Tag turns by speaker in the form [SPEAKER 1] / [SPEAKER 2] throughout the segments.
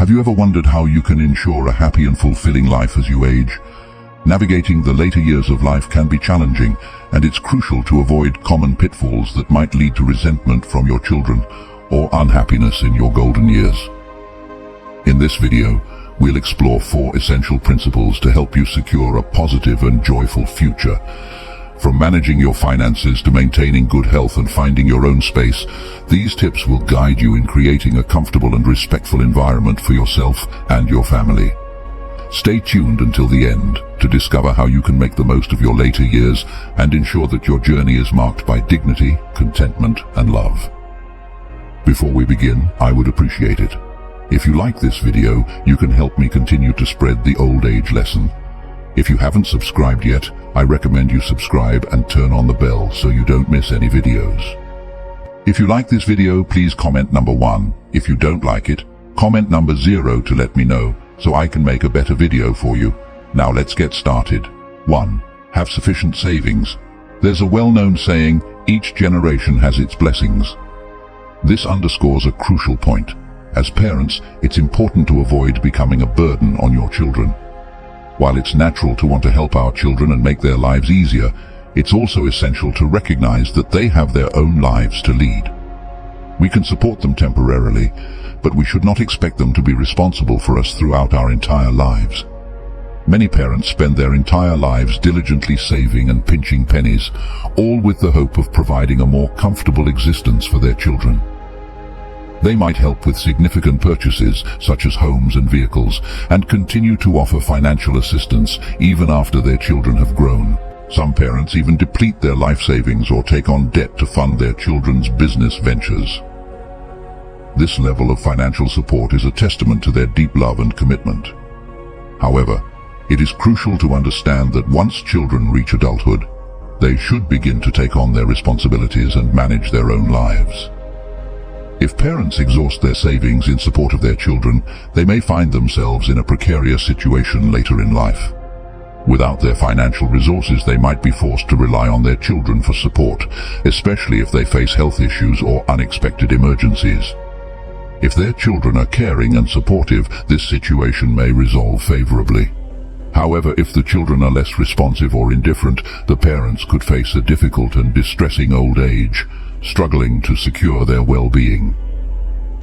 [SPEAKER 1] Have you ever wondered how you can ensure a happy and fulfilling life as you age? Navigating the later years of life can be challenging, and it's crucial to avoid common pitfalls that might lead to resentment from your children or unhappiness in your golden years. In this video, we'll explore 4 essential principles to help you secure a positive and joyful future. From managing your finances to maintaining good health and finding your own space, these tips will guide you in creating a comfortable and respectful environment for yourself and your family. Stay tuned until the end to discover how you can make the most of your later years and ensure that your journey is marked by dignity, contentment, and love. Before we begin, I would appreciate it if you like this video. You can help me continue to spread the old age lesson. If you haven't subscribed yet, I recommend you subscribe and turn on the bell so you don't miss any videos. If you like this video, please comment number 1. If you don't like it, comment number 0 to let me know so I can make a better video for you. Now let's get started. 1. Have sufficient savings. There's a well-known saying, each generation has its blessings. This underscores a crucial point. As parents, it's important to avoid becoming a burden on your children. While it's natural to want to help our children and make their lives easier, it's also essential to recognize that they have their own lives to lead. We can support them temporarily, but we should not expect them to be responsible for us throughout our entire lives. Many parents spend their entire lives diligently saving and pinching pennies, all with the hope of providing a more comfortable existence for their children. They might help with significant purchases, such as homes and vehicles, and continue to offer financial assistance even after their children have grown. Some parents even deplete their life savings or take on debt to fund their children's business ventures. This level of financial support is a testament to their deep love and commitment. However, it is crucial to understand that once children reach adulthood, they should begin to take on their responsibilities and manage their own lives. If parents exhaust their savings in support of their children, they may find themselves in a precarious situation later in life. Without their financial resources, they might be forced to rely on their children for support, especially if they face health issues or unexpected emergencies. If their children are caring and supportive, this situation may resolve favorably. However, if the children are less responsive or indifferent, the parents could face a difficult and distressing old age, struggling to secure their well-being.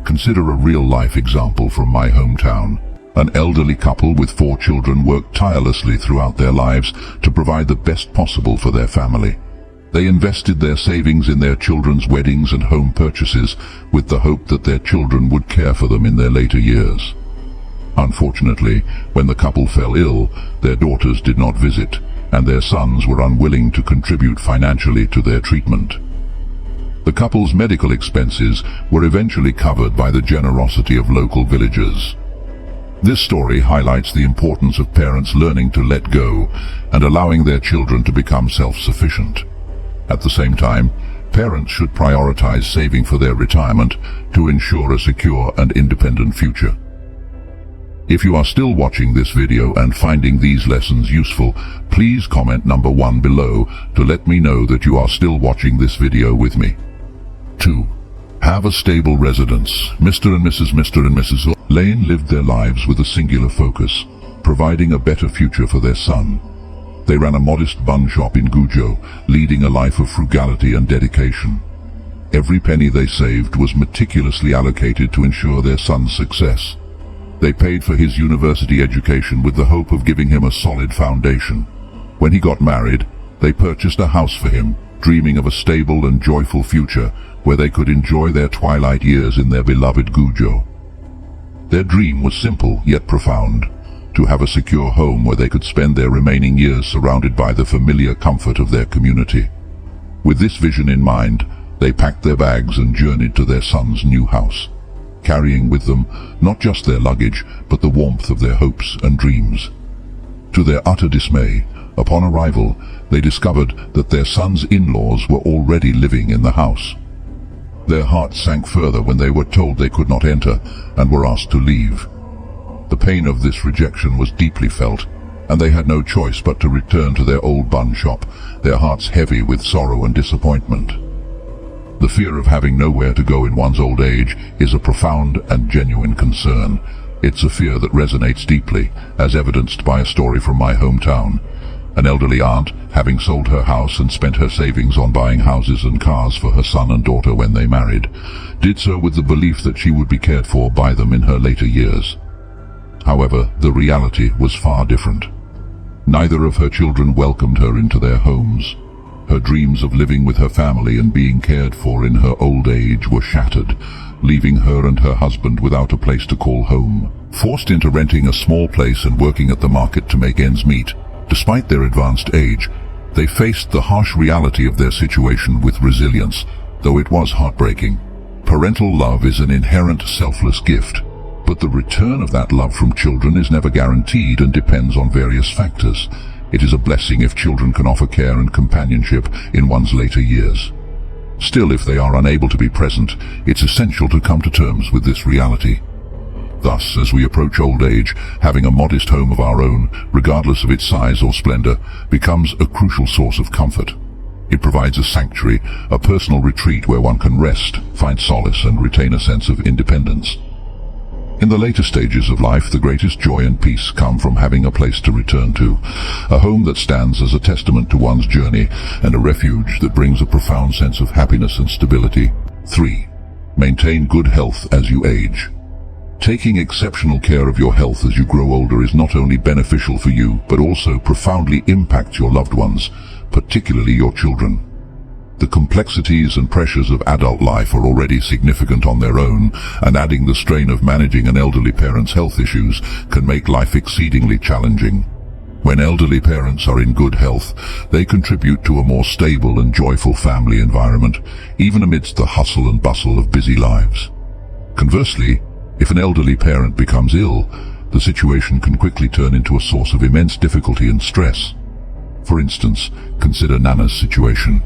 [SPEAKER 1] Consider a real-life example from my hometown. An elderly couple with 4 children worked tirelessly throughout their lives to provide the best possible for their family. They invested their savings in their children's weddings and home purchases with the hope that their children would care for them in their later years. Unfortunately, when the couple fell ill, their daughters did not visit, and their sons were unwilling to contribute financially to their treatment. The couple's medical expenses were eventually covered by the generosity of local villagers. This story highlights the importance of parents learning to let go and allowing their children to become self-sufficient. At the same time, parents should prioritize saving for their retirement to ensure a secure and independent future. If you are still watching this video and finding these lessons useful, please comment number 1 below to let me know that you are still watching this video with me. 2. Have a stable residence. Mr. and Mrs. Lane lived their lives with a singular focus, providing a better future for their son. They ran a modest bun shop in Gujo, leading a life of frugality and dedication. Every penny they saved was meticulously allocated to ensure their son's success. They paid for his university education with the hope of giving him a solid foundation. When he got married, they purchased a house for him, dreaming of a stable and joyful future where they could enjoy their twilight years in their beloved Gujo. Their dream was simple yet profound, to have a secure home where they could spend their remaining years surrounded by the familiar comfort of their community. With this vision in mind, they packed their bags and journeyed to their son's new house, carrying with them not just their luggage, but the warmth of their hopes and dreams. To their utter dismay, upon arrival, they discovered that their son's in-laws were already living in the house. Their hearts sank further when they were told they could not enter and were asked to leave. The pain of this rejection was deeply felt, and they had no choice but to return to their old bun shop, their hearts heavy with sorrow and disappointment. The fear of having nowhere to go in one's old age is a profound and genuine concern, It's a fear that resonates deeply, as evidenced by a story from my hometown. An elderly aunt, having sold her house and spent her savings on buying houses and cars for her son and daughter when they married, did so with the belief that she would be cared for by them in her later years. However, the reality was far different. Neither of her children welcomed her into their homes. Her dreams of living with her family and being cared for in her old age were shattered, leaving her and her husband without a place to call home. Forced into renting a small place and working at the market to make ends meet, despite their advanced age, they faced the harsh reality of their situation with resilience, though it was heartbreaking. Parental love is an inherent selfless gift, but the return of that love from children is never guaranteed and depends on various factors. It is a blessing if children can offer care and companionship in one's later years. Still, if they are unable to be present, it's essential to come to terms with this reality. Thus, as we approach old age, having a modest home of our own, regardless of its size or splendor, becomes a crucial source of comfort. It provides a sanctuary, a personal retreat where one can rest, find solace, and retain a sense of independence. In the later stages of life, the greatest joy and peace come from having a place to return to, a home that stands as a testament to one's journey and a refuge that brings a profound sense of happiness and stability. 3. Maintain good health as you age. Taking exceptional care of your health as you grow older is not only beneficial for you, but also profoundly impacts your loved ones, particularly your children. The complexities and pressures of adult life are already significant on their own, and adding the strain of managing an elderly parent's health issues can make life exceedingly challenging. When elderly parents are in good health, they contribute to a more stable and joyful family environment, even amidst the hustle and bustle of busy lives. Conversely, if an elderly parent becomes ill, the situation can quickly turn into a source of immense difficulty and stress. For instance, consider Nana's situation.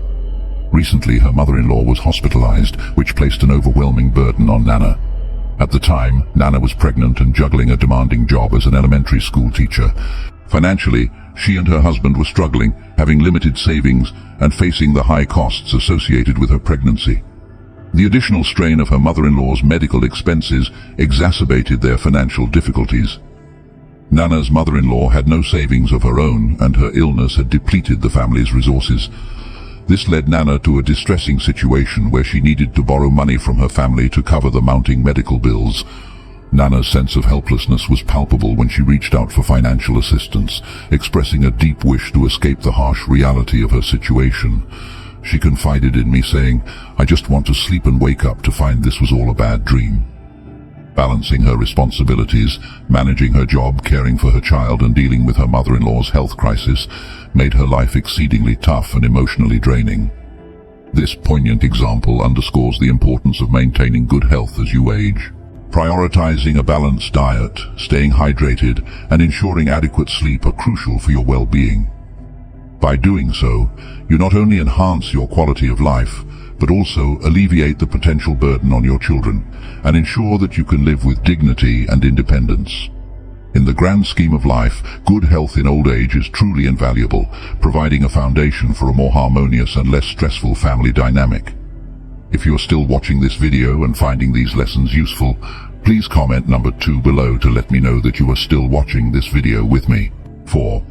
[SPEAKER 1] Recently, her mother-in-law was hospitalized, which placed an overwhelming burden on Nana. At the time, Nana was pregnant and juggling a demanding job as an elementary school teacher. Financially, she and her husband were struggling, having limited savings and facing the high costs associated with her pregnancy. The additional strain of her mother-in-law's medical expenses exacerbated their financial difficulties. Nana's mother-in-law had no savings of her own, and her illness had depleted the family's resources. This led Nana to a distressing situation where she needed to borrow money from her family to cover the mounting medical bills. Nana's sense of helplessness was palpable when she reached out for financial assistance, expressing a deep wish to escape the harsh reality of her situation. She confided in me, saying, "I just want to sleep and wake up to find this was all a bad dream." Balancing her responsibilities, managing her job, caring for her child, and dealing with her mother-in-law's health crisis made her life exceedingly tough and emotionally draining. This poignant example underscores the importance of maintaining good health as you age. Prioritizing a balanced diet, staying hydrated, and ensuring adequate sleep are crucial for your well-being. By doing so, you not only enhance your quality of life, but also alleviate the potential burden on your children and ensure that you can live with dignity and independence. In the grand scheme of life, good health in old age is truly invaluable, providing a foundation for a more harmonious and less stressful family dynamic. If you're still watching this video and finding these lessons useful, please comment number 2 below to let me know that you are still watching this video with me. 4.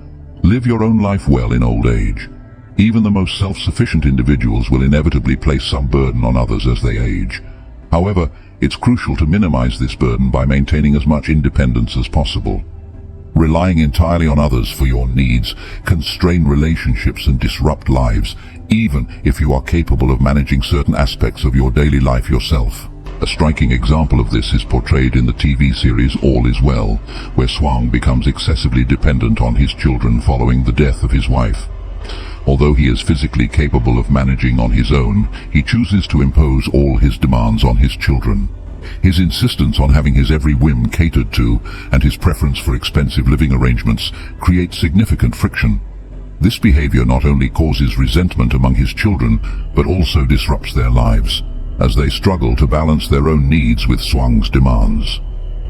[SPEAKER 1] Live your own life well in old age. Even the most self-sufficient individuals will inevitably place some burden on others as they age. However, it's crucial to minimize this burden by maintaining as much independence as possible. Relying entirely on others for your needs can strain relationships and disrupt lives, even if you are capable of managing certain aspects of your daily life yourself. A striking example of this is portrayed in the TV series All Is Well, where Swang becomes excessively dependent on his children following the death of his wife. Although he is physically capable of managing on his own, he chooses to impose all his demands on his children. His insistence on having his every whim catered to and his preference for expensive living arrangements create significant friction. This behavior not only causes resentment among his children, but also disrupts their lives, as they struggle to balance their own needs with Swang's demands.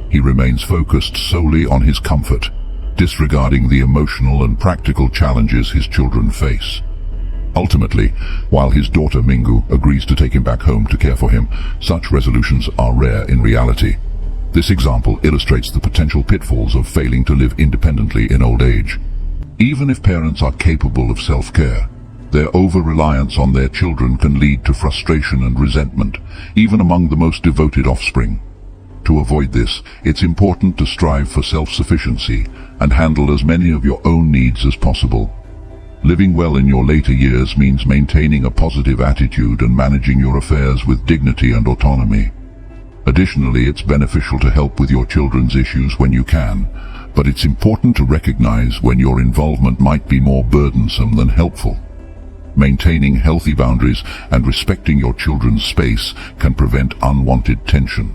[SPEAKER 1] He remains focused solely on his comfort, disregarding the emotional and practical challenges his children face. Ultimately, while his daughter Mingu agrees to take him back home to care for him, such resolutions are rare in reality. This example illustrates the potential pitfalls of failing to live independently in old age. Even if parents are capable of self-care, their over-reliance on their children can lead to frustration and resentment, even among the most devoted offspring. To avoid this, it's important to strive for self-sufficiency and handle as many of your own needs as possible. Living well in your later years means maintaining a positive attitude and managing your affairs with dignity and autonomy. Additionally, it's beneficial to help with your children's issues when you can, but it's important to recognize when your involvement might be more burdensome than helpful. Maintaining healthy boundaries and respecting your children's space can prevent unwanted tension.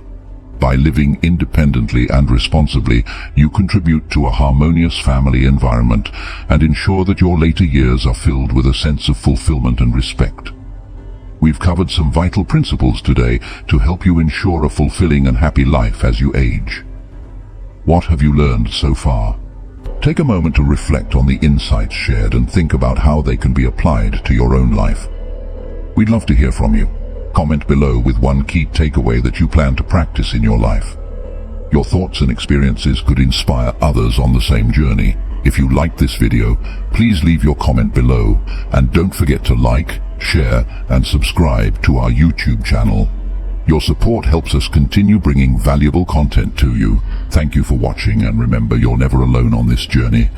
[SPEAKER 1] By living independently and responsibly, you contribute to a harmonious family environment and ensure that your later years are filled with a sense of fulfillment and respect. We've covered some vital principles today to help you ensure a fulfilling and happy life as you age. What have you learned so far? Take a moment to reflect on the insights shared and think about how they can be applied to your own life. We'd love to hear from you. Comment below with one key takeaway that you plan to practice in your life. Your thoughts and experiences could inspire others on the same journey. If you liked this video, please leave your comment below and don't forget to like, share and subscribe to our YouTube channel. Your support helps us continue bringing valuable content to you. Thank you for watching, and remember, you're never alone on this journey.